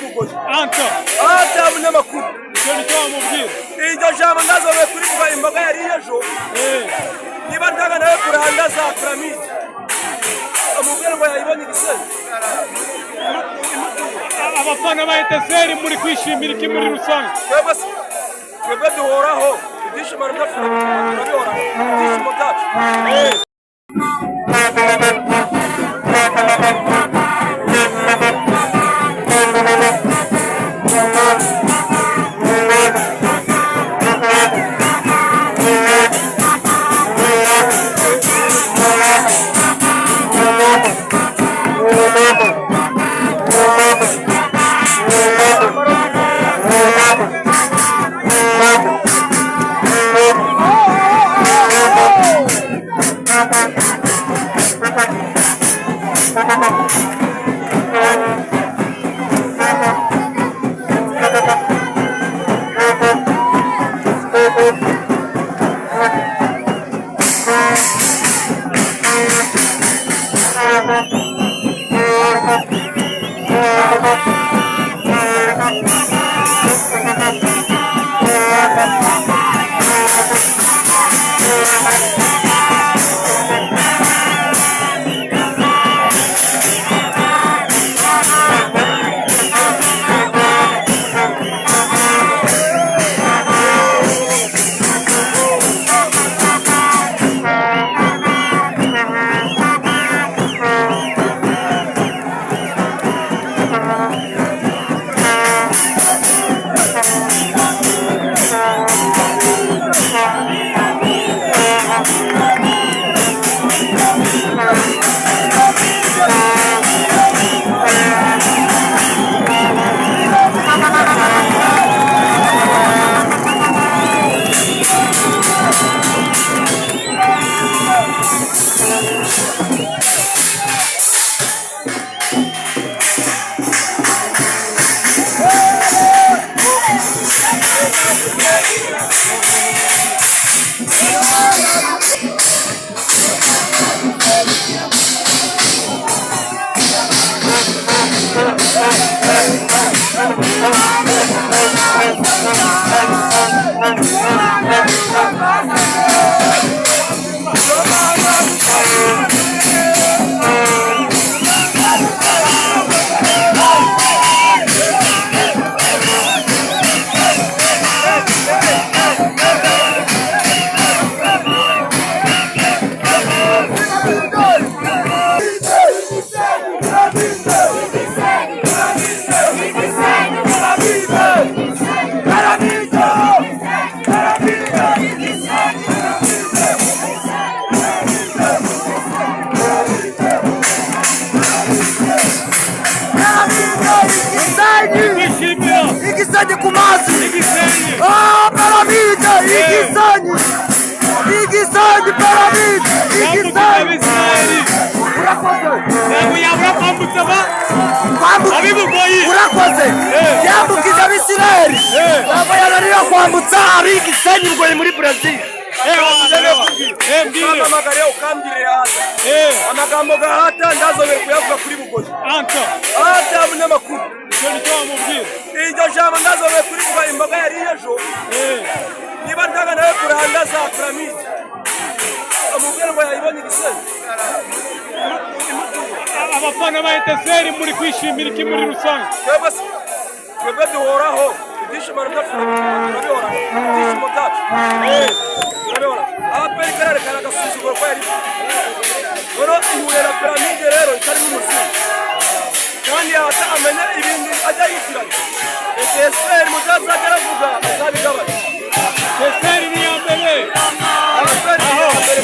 Bugoyi. Anta Munyamakuru. icyo nicyo wamubwira. Iryo jambo ndazobe kuri kuva imbaga yari ejo. Niba ntaga nawe kurangaza piramide. Amubwira ngo yayibonye Gisenyi. Abafana ba ETSR muri kwishimira iki muri rusange? Twebwe duhoraho ibyishimo turabihora ibyishimo byacu. Igisenyi ku mazi. Piramide Igisenyi. Igisenyi piramide. Igisenyi. Urakoze. Yambukije Abisirayeli. Ntabwo yananiwe kwambutsa ari Igisenyi ngo muri Brazil. Amagare ukambire hata. Amagambo gahata ndazobe kuyavuga kuri Bugoyi. Anta Munyamakuru. icyo nicyo wamubwira. Iryo jambo ndazobe kuri kuva imbaga yari ejo. Niba ntaga nawe kurangaza piramide. Amubwira ngo yayibonye Gisenyi. Abafana ba ETSR muri kwishimira iki muri rusange? Twebwe duhoraho ibyishimo turabihora ibyishimo byacu. Turabihora APR ikarerekana agasuzuguro ko yari rero ihuye na piramide rero itari n'umuzingo kandi yahita amenya ibintu ajya yitiranya. ETSR muzazajya aravuga azabigabanya. ETSR ni iya mbere.